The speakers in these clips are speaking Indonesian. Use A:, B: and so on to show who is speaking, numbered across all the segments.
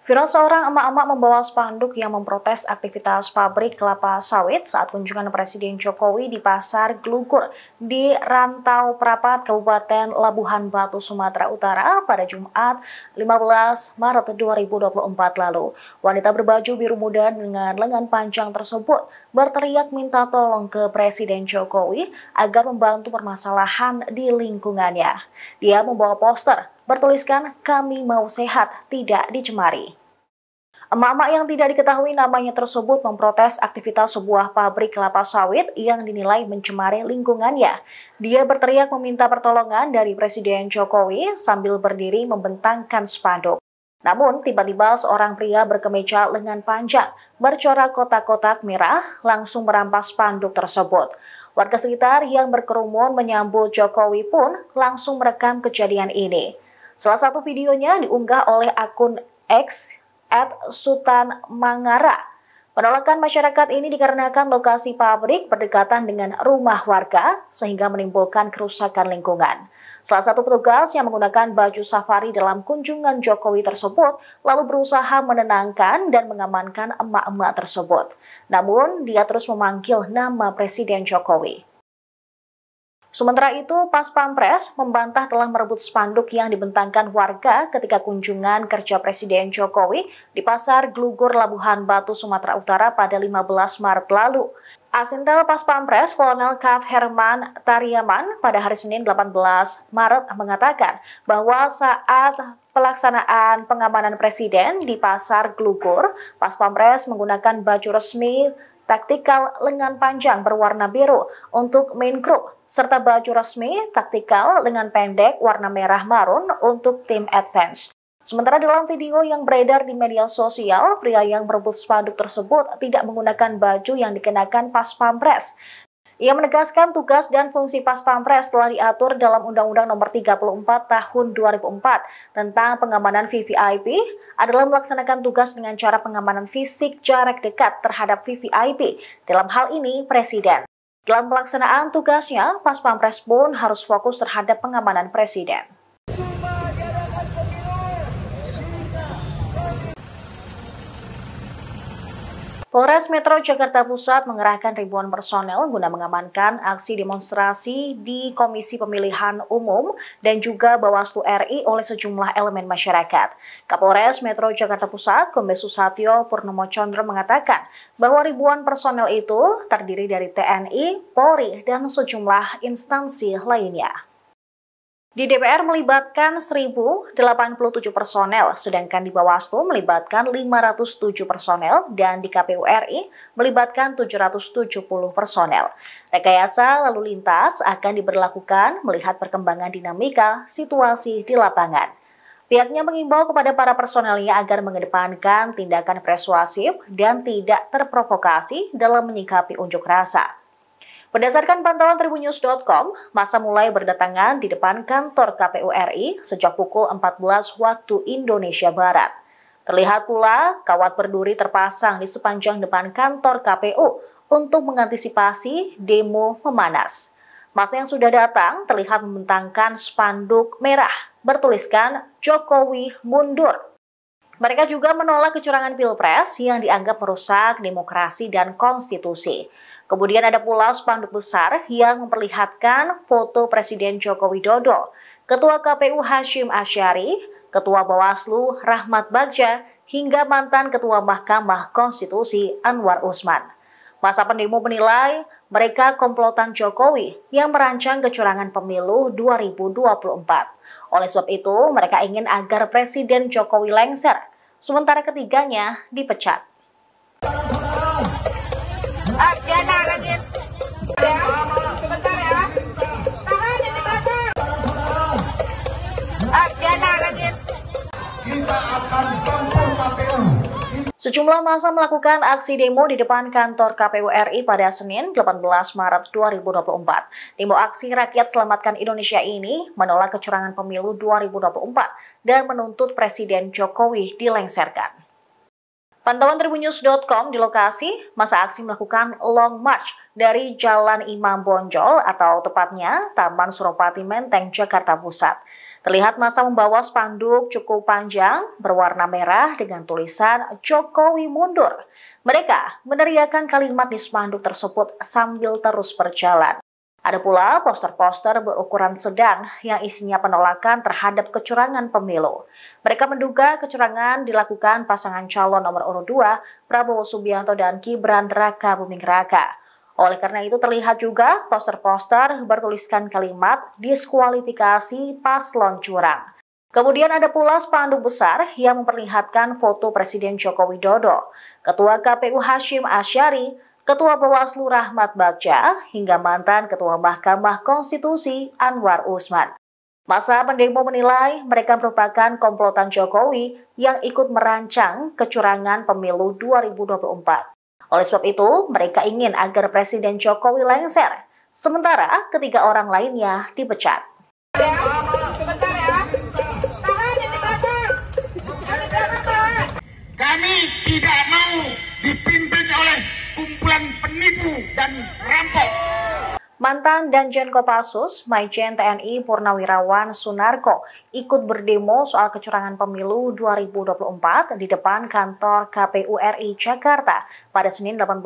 A: Viral seorang emak-emak membawa spanduk yang memprotes aktivitas pabrik kelapa sawit saat kunjungan Presiden Jokowi di Pasar Glugur di Rantau Prapat, Kabupaten Labuhan Batu, Sumatera Utara pada Jumat 15 Maret 2024 lalu. Wanita berbaju biru muda dengan lengan panjang tersebut berteriak minta tolong ke Presiden Jokowi agar membantu permasalahan di lingkungannya. Dia membawa poster bertuliskan "Kami mau sehat, tidak dicemari". Emak-emak yang tidak diketahui namanya tersebut memprotes aktivitas sebuah pabrik kelapa sawit yang dinilai mencemari lingkungannya. Dia berteriak meminta pertolongan dari Presiden Jokowi sambil berdiri membentangkan spanduk. Namun, tiba-tiba seorang pria berkemeja lengan panjang bercorak kotak-kotak merah langsung merampas spanduk tersebut. Warga sekitar yang berkerumun menyambut Jokowi pun langsung merekam kejadian ini. Salah satu videonya diunggah oleh akun X @Sutan_Mangara. Penolakan masyarakat ini dikarenakan lokasi pabrik berdekatan dengan rumah warga sehingga menimbulkan kerusakan lingkungan. Salah satu petugas yang menggunakan baju safari dalam kunjungan Jokowi tersebut lalu berusaha menenangkan dan mengamankan emak-emak tersebut. Namun, dia terus memanggil nama Presiden Jokowi. Sementara itu, Pas Pampres membantah telah merebut spanduk yang dibentangkan warga ketika kunjungan kerja Presiden Jokowi di Pasar Glugur, Labuhan Batu, Sumatera Utara pada 15 Maret lalu. Asintel Pas Pampres Kolonel Kaf Herman Tariaman pada hari Senin 18 Maret mengatakan bahwa saat pelaksanaan pengamanan Presiden di Pasar Glugur, Pas Pampres menggunakan baju resmi taktikal lengan panjang berwarna biru untuk main group, serta baju resmi taktikal lengan pendek warna merah marun untuk tim advance. Sementara dalam video yang beredar di media sosial, pria yang berebut spanduk tersebut tidak menggunakan baju yang dikenakan Pas Pampres. Ia menegaskan tugas dan fungsi Pas Pampres telah diatur dalam Undang-Undang Nomor 34 Tahun 2004 tentang pengamanan VVIP adalah melaksanakan tugas dengan cara pengamanan fisik jarak dekat terhadap VVIP, dalam hal ini Presiden. Dalam pelaksanaan tugasnya, Pas Pampres pun harus fokus terhadap pengamanan Presiden. Polres Metro Jakarta Pusat mengerahkan ribuan personel guna mengamankan aksi demonstrasi di Komisi Pemilihan Umum dan juga Bawaslu RI oleh sejumlah elemen masyarakat. Kapolres Metro Jakarta Pusat, Kombes Susatyo Purnomo Condro mengatakan bahwa ribuan personel itu terdiri dari TNI, Polri, dan sejumlah instansi lainnya. Di DPR melibatkan 1.087 personel, sedangkan di Bawaslu melibatkan 507 personel, dan di KPU RI melibatkan 770 personel. Rekayasa lalu lintas akan diberlakukan melihat perkembangan dinamika situasi di lapangan. Pihaknya mengimbau kepada para personelnya agar mengedepankan tindakan persuasif dan tidak terprovokasi dalam menyikapi unjuk rasa. Berdasarkan pantauan Tribunnews.com, massa mulai berdatangan di depan kantor KPU RI sejak pukul 14 waktu Indonesia Barat. Terlihat pula kawat berduri terpasang di sepanjang depan kantor KPU untuk mengantisipasi demo memanas. Massa yang sudah datang terlihat membentangkan spanduk merah bertuliskan "Jokowi mundur". Mereka juga menolak kecurangan Pilpres yang dianggap merusak demokrasi dan konstitusi. Kemudian ada pula spanduk besar yang memperlihatkan foto Presiden Joko Widodo, Ketua KPU Hashim Asyari, Ketua Bawaslu Rahmat Bagja, hingga mantan Ketua Mahkamah Konstitusi Anwar Usman. Massa pendemo menilai mereka komplotan Jokowi yang merancang kecurangan pemilu 2024. Oleh sebab itu, mereka ingin agar Presiden Jokowi lengser, sementara ketiganya dipecat. Sejumlah massa melakukan aksi demo di depan kantor KPU RI pada Senin 18 Maret 2024. Demo aksi Rakyat Selamatkan Indonesia ini menolak kecurangan pemilu 2024 dan menuntut Presiden Jokowi dilengserkan. Pantauan Tribunnews.com di lokasi, massa aksi melakukan long march dari Jalan Imam Bonjol atau tepatnya Taman Suropati Menteng, Jakarta Pusat. Terlihat massa membawa spanduk cukup panjang berwarna merah dengan tulisan Jokowi mundur. Mereka meneriakkan kalimat di spanduk tersebut sambil terus berjalan. Ada pula poster-poster berukuran sedang yang isinya penolakan terhadap kecurangan pemilu. Mereka menduga kecurangan dilakukan pasangan calon nomor urut 2, Prabowo Subianto dan Gibran Raka Buming Raka. Oleh karena itu terlihat juga poster-poster bertuliskan kalimat diskualifikasi paslon curang. Kemudian ada pula spanduk besar yang memperlihatkan foto Presiden Joko Widodo, Ketua KPU Hashim Asyari, Ketua Bawaslu Rahmat Bagja, hingga mantan Ketua Mahkamah Konstitusi Anwar Usman. Massa pendemo menilai mereka merupakan komplotan Jokowi yang ikut merancang kecurangan pemilu 2024. Oleh sebab itu, mereka ingin agar Presiden Jokowi lengser, sementara ketiga orang lainnya dipecat.
B: Kami tidak mau dipimpin oleh kumpulan penipu dan rampok.
A: Mantan Danjen Kopassus, Maijen TNI Purnawirawan Sunarko ikut berdemo soal kecurangan pemilu 2024 di depan kantor KPU RI Jakarta pada Senin 18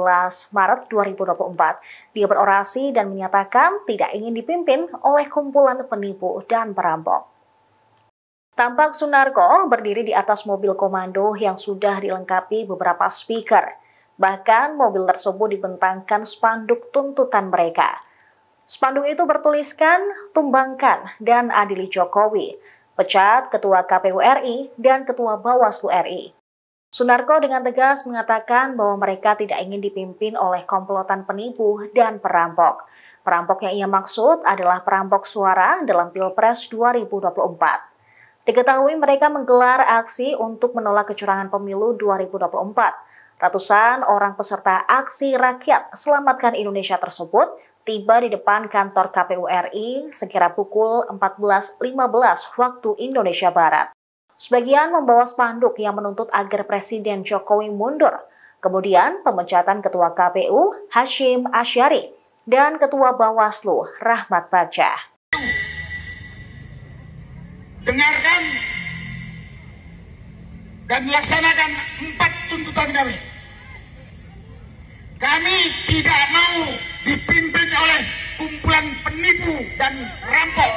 A: Maret 2024. Dia berorasi dan menyatakan tidak ingin dipimpin oleh kumpulan penipu dan perampok. Tampak Sunarko berdiri di atas mobil komando yang sudah dilengkapi beberapa speaker. Bahkan mobil tersebut dibentangkan spanduk tuntutan mereka. Spanduk itu bertuliskan tumbangkan dan adili Jokowi, pecat Ketua KPU RI dan Ketua Bawaslu RI. Sunarko dengan tegas mengatakan bahwa mereka tidak ingin dipimpin oleh komplotan penipu dan perampok. Perampok yang ia maksud adalah perampok suara dalam Pilpres 2024. Diketahui mereka menggelar aksi untuk menolak kecurangan pemilu 2024. Ratusan orang peserta aksi rakyat Selamatkan Indonesia tersebut tiba di depan kantor KPU RI sekira pukul 14.15 waktu Indonesia Barat. Sebagian membawa spanduk yang menuntut agar Presiden Jokowi mundur. Kemudian pemecatan Ketua KPU Hashim Asyari dan Ketua Bawaslu Rahmat Bagja.
B: Dengarkan dan laksanakan 4 tuntutan kami. Kami tidak mau dipimpin oleh kumpulan penipu dan rampok.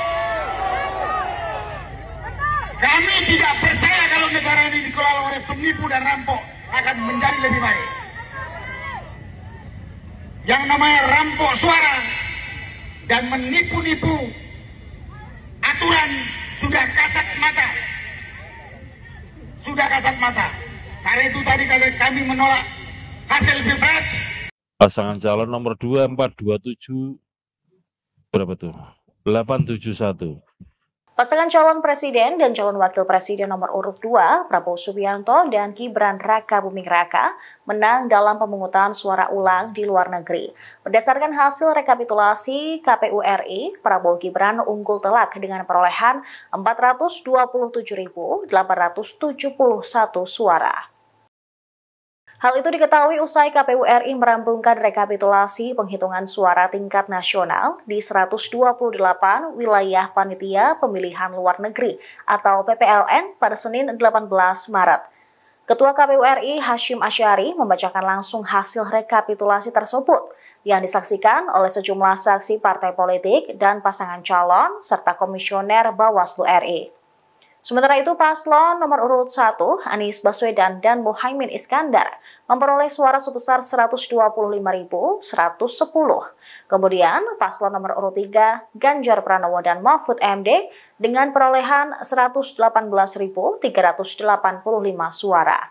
B: Kami tidak percaya kalau negara ini dikelola oleh penipu dan rampok akan menjadi lebih baik. Yang namanya rampok suara dan menipu-nipu aturan sudah kasat mata. Sudah kasat mata. Karena itu tadi kami menolak hasil Pilpres.
C: Pasangan calon nomor 2427 berapa tuh? 871.
A: Pasangan calon presiden dan calon wakil presiden nomor urut 2, Prabowo Subianto dan Gibran Raka Buming Raka menang dalam pemungutan suara ulang di luar negeri. Berdasarkan hasil rekapitulasi KPU RI, Prabowo Gibran unggul telak dengan perolehan 427.871 suara. Hal itu diketahui usai KPU RI merampungkan rekapitulasi penghitungan suara tingkat nasional di 128 wilayah panitia pemilihan luar negeri atau PPLN pada Senin 18 Maret. Ketua KPU RI Hashim Asyari membacakan langsung hasil rekapitulasi tersebut yang disaksikan oleh sejumlah saksi partai politik dan pasangan calon serta komisioner Bawaslu RI. Sementara itu, paslon nomor urut 1, Anies Baswedan dan Muhaimin Iskandar memperoleh suara sebesar 125.110. Kemudian, paslon nomor urut 3, Ganjar Pranowo dan Mahfud MD dengan perolehan 118.385 suara.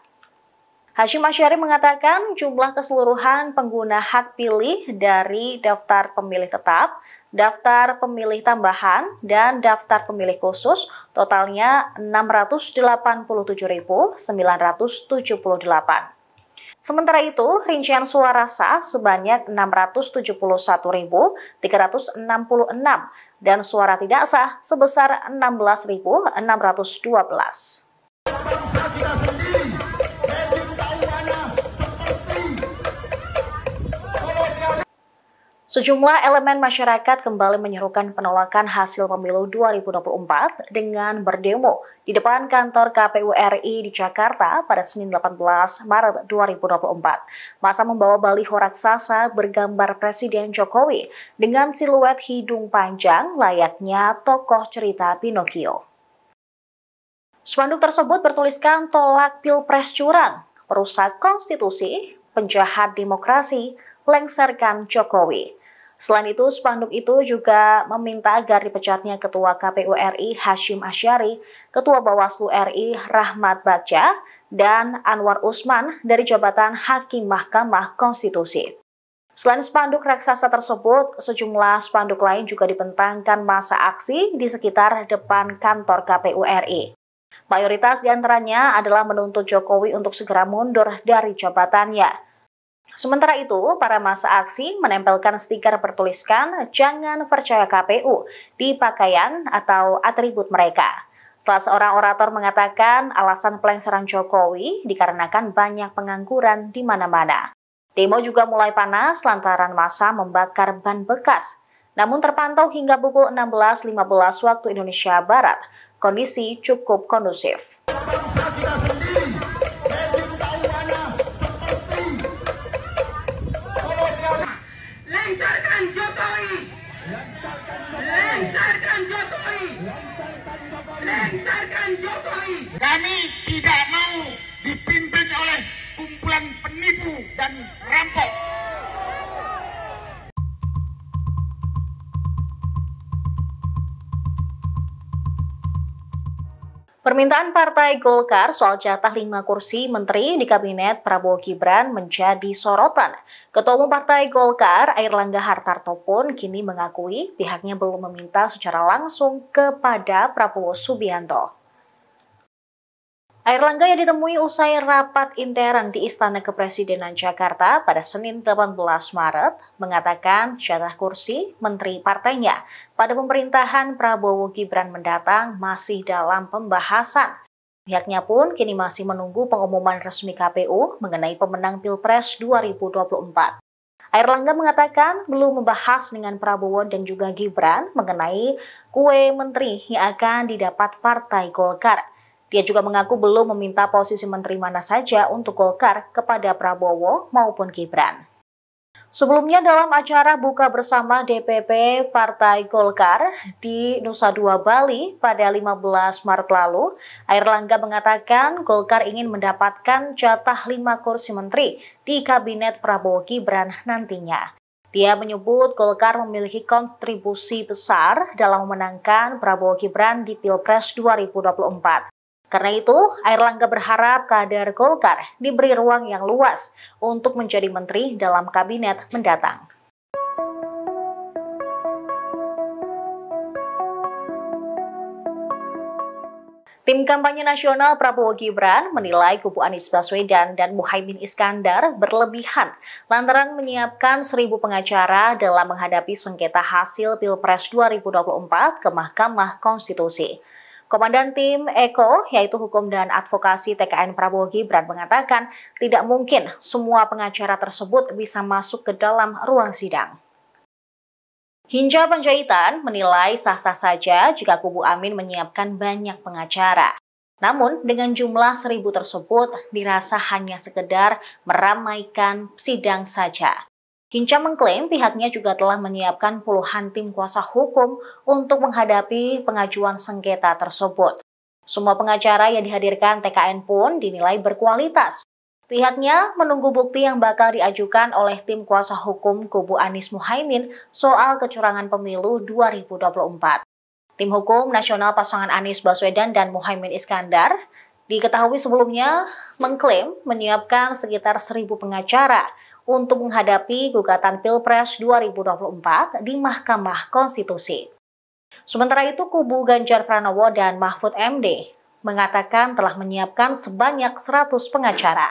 A: Hashim Asyari mengatakan jumlah keseluruhan pengguna hak pilih dari daftar pemilih tetap, daftar pemilih tambahan, dan daftar pemilih khusus totalnya 687.978. Sementara itu, rincian suara sah sebanyak 671.366 dan suara tidak sah sebesar 16.612. Sejumlah elemen masyarakat kembali menyerukan penolakan hasil pemilu 2024 dengan berdemo di depan kantor KPU RI di Jakarta pada Senin 18 Maret 2024. Massa membawa baliho raksasa bergambar Presiden Jokowi dengan siluet hidung panjang layaknya tokoh cerita Pinocchio. Spanduk tersebut bertuliskan tolak Pilpres curang, perusak konstitusi, penjahat demokrasi, lengserkan Jokowi. Selain itu, spanduk itu juga meminta agar dipecatnya Ketua KPU RI Hashim Asyari, Ketua Bawaslu RI Rahmat Bagja, dan Anwar Usman dari jabatan Hakim Mahkamah Konstitusi. Selain spanduk raksasa tersebut, sejumlah spanduk lain juga dibentangkan massa aksi di sekitar depan kantor KPU RI. Mayoritas diantaranya adalah menuntut Jokowi untuk segera mundur dari jabatannya. Sementara itu, para massa aksi menempelkan stiker bertuliskan "Jangan percaya KPU" di pakaian atau atribut mereka. Salah seorang orator mengatakan alasan pelengseran Jokowi dikarenakan banyak pengangguran di mana-mana. Demo juga mulai panas lantaran massa membakar ban bekas. Namun terpantau hingga pukul 16.15 waktu Indonesia Barat, kondisi cukup kondusif.
B: Lengserkan Jokowi! Lengserkan Jokowi! Lengserkan Jokowi! Kami tidak mau dipimpin oleh kumpulan penipu dan rampok.
A: Permintaan Partai Golkar soal jatah 5 kursi menteri di Kabinet Prabowo Gibran menjadi sorotan. Ketua Umum Partai Golkar, Airlangga Hartarto pun kini mengakui pihaknya belum meminta secara langsung kepada Prabowo Subianto. Airlangga yang ditemui usai rapat intern di Istana Kepresidenan Jakarta pada Senin 18 Maret mengatakan jatah kursi menteri partainya pada pemerintahan Prabowo Gibran mendatang masih dalam pembahasan. Pihaknya pun kini masih menunggu pengumuman resmi KPU mengenai pemenang Pilpres 2024. Airlangga mengatakan belum membahas dengan Prabowo dan juga Gibran mengenai kue menteri yang akan didapat Partai Golkar. Dia juga mengaku belum meminta posisi menteri mana saja untuk Golkar kepada Prabowo maupun Gibran. Sebelumnya dalam acara buka bersama DPP Partai Golkar di Nusa Dua Bali pada 15 Maret lalu, Airlangga mengatakan Golkar ingin mendapatkan jatah 5 kursi menteri di Kabinet Prabowo Gibran nantinya. Dia menyebut Golkar memiliki kontribusi besar dalam memenangkan Prabowo Gibran di Pilpres 2024. Karena itu, Airlangga berharap kader Golkar diberi ruang yang luas untuk menjadi menteri dalam kabinet mendatang. Tim kampanye nasional Prabowo Gibran menilai kubu Anies Baswedan dan Muhaimin Iskandar berlebihan lantaran menyiapkan 1.000 pengacara dalam menghadapi sengketa hasil Pilpres 2024 ke Mahkamah Konstitusi. Komandan tim EKO, yaitu Hukum dan Advokasi TKN Prabowo Gibran, mengatakan tidak mungkin semua pengacara tersebut bisa masuk ke dalam ruang sidang. Hinca Panjaitan menilai sah-sah saja jika kubu Amin menyiapkan banyak pengacara. Namun, dengan jumlah 1.000 tersebut dirasa hanya sekedar meramaikan sidang saja. Hinca mengklaim pihaknya juga telah menyiapkan puluhan tim kuasa hukum untuk menghadapi pengajuan sengketa tersebut. Semua pengacara yang dihadirkan TKN pun dinilai berkualitas. Pihaknya menunggu bukti yang bakal diajukan oleh tim kuasa hukum kubu Anies Muhaimin soal kecurangan pemilu 2024. Tim hukum nasional pasangan Anies Baswedan dan Muhaimin Iskandar diketahui sebelumnya mengklaim menyiapkan sekitar 1.000 pengacara untuk menghadapi gugatan Pilpres 2024 di Mahkamah Konstitusi. Sementara itu, kubu Ganjar Pranowo dan Mahfud MD mengatakan telah menyiapkan sebanyak 100 pengacara.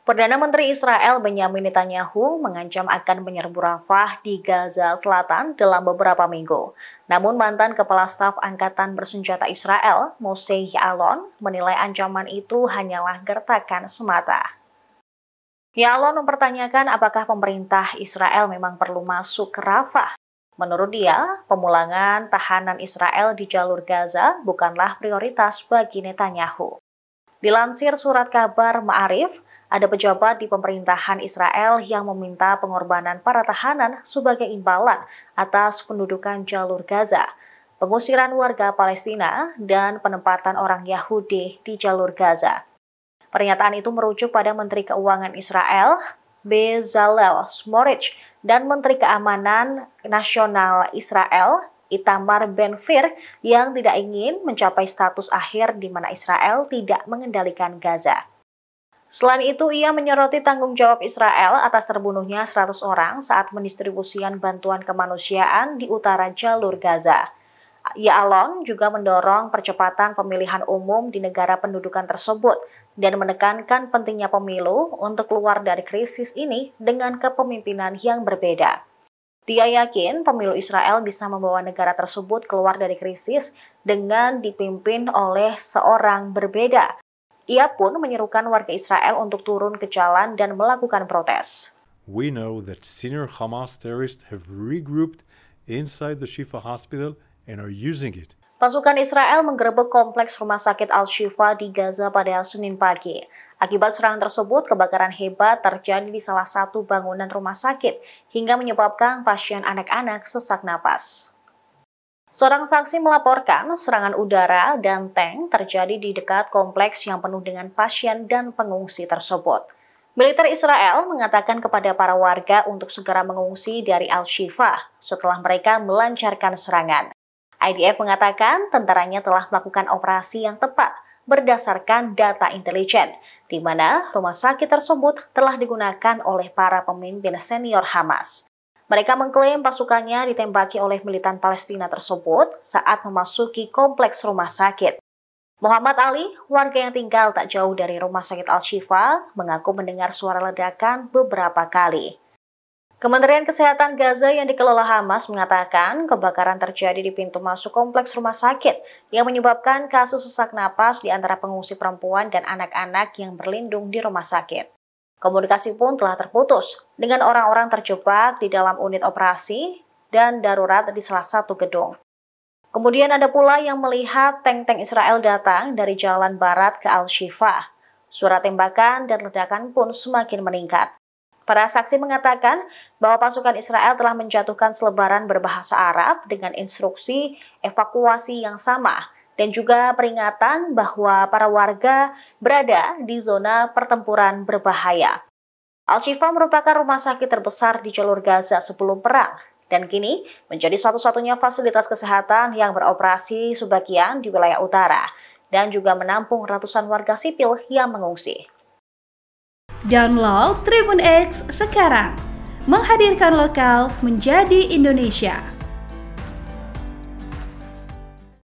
A: Perdana Menteri Israel Benyamin Netanyahu mengancam akan menyerbu Rafah di Gaza Selatan dalam beberapa minggu. Namun mantan Kepala Staf Angkatan Bersenjata Israel, Moshe Ya'alon, menilai ancaman itu hanyalah gertakan semata. Ya'alon mempertanyakan apakah pemerintah Israel memang perlu masuk ke Rafah. Menurut dia, pemulangan tahanan Israel di jalur Gaza bukanlah prioritas bagi Netanyahu. Dilansir surat kabar Ma'arif, ada pejabat di pemerintahan Israel yang meminta pengorbanan para tahanan sebagai imbalan atas pendudukan jalur Gaza, pengusiran warga Palestina, dan penempatan orang Yahudi di jalur Gaza. Pernyataan itu merujuk pada Menteri Keuangan Israel, Bezalel Smotrich, dan Menteri Keamanan Nasional Israel, Itamar Ben-Gvir, yang tidak ingin mencapai status akhir di mana Israel tidak mengendalikan Gaza. Selain itu, ia menyoroti tanggung jawab Israel atas terbunuhnya 100 orang saat mendistribusikan bantuan kemanusiaan di utara jalur Gaza. Ya'alon juga mendorong percepatan pemilihan umum di negara pendudukan tersebut dan menekankan pentingnya pemilu untuk keluar dari krisis ini dengan kepemimpinan yang berbeda. Dia yakin pemilu Israel bisa membawa negara tersebut keluar dari krisis dengan dipimpin oleh seorang berbeda. Ia pun menyerukan warga Israel untuk turun ke jalan dan melakukan protes.
D: We know that senior Hamas terrorists have regrouped inside the Shifa hospital and are using it.
A: Pasukan Israel menggerebek kompleks rumah sakit Al-Shifa di Gaza pada Senin pagi. Akibat serangan tersebut, kebakaran hebat terjadi di salah satu bangunan rumah sakit hingga menyebabkan pasien anak-anak sesak napas. Seorang saksi melaporkan serangan udara dan tank terjadi di dekat kompleks yang penuh dengan pasien dan pengungsi tersebut. Militer Israel mengatakan kepada para warga untuk segera mengungsi dari Al-Shifa setelah mereka melancarkan serangan. IDF mengatakan tentaranya telah melakukan operasi yang tepat berdasarkan data intelijen, di mana rumah sakit tersebut telah digunakan oleh para pemimpin senior Hamas. Mereka mengklaim pasukannya ditembaki oleh militan Palestina tersebut saat memasuki kompleks rumah sakit. Muhammad Ali, warga yang tinggal tak jauh dari rumah sakit Al-Shifa, mengaku mendengar suara ledakan beberapa kali. Kementerian Kesehatan Gaza yang dikelola Hamas mengatakan kebakaran terjadi di pintu masuk kompleks rumah sakit yang menyebabkan kasus sesak napas di antara pengungsi perempuan dan anak-anak yang berlindung di rumah sakit. Komunikasi pun telah terputus dengan orang-orang terjebak di dalam unit operasi dan darurat di salah satu gedung. Kemudian ada pula yang melihat tank-tank Israel datang dari jalan barat ke Al-Shifa. Suara tembakan dan ledakan pun semakin meningkat. Para saksi mengatakan bahwa pasukan Israel telah menjatuhkan selebaran berbahasa Arab dengan instruksi evakuasi yang sama dan juga peringatan bahwa para warga berada di zona pertempuran berbahaya. Al-Shifa merupakan rumah sakit terbesar di jalur Gaza sebelum perang dan kini menjadi satu-satunya fasilitas kesehatan yang beroperasi sebagian di wilayah utara dan juga menampung ratusan warga sipil yang mengungsi.
E: Download Tribun X sekarang, menghadirkan lokal menjadi Indonesia.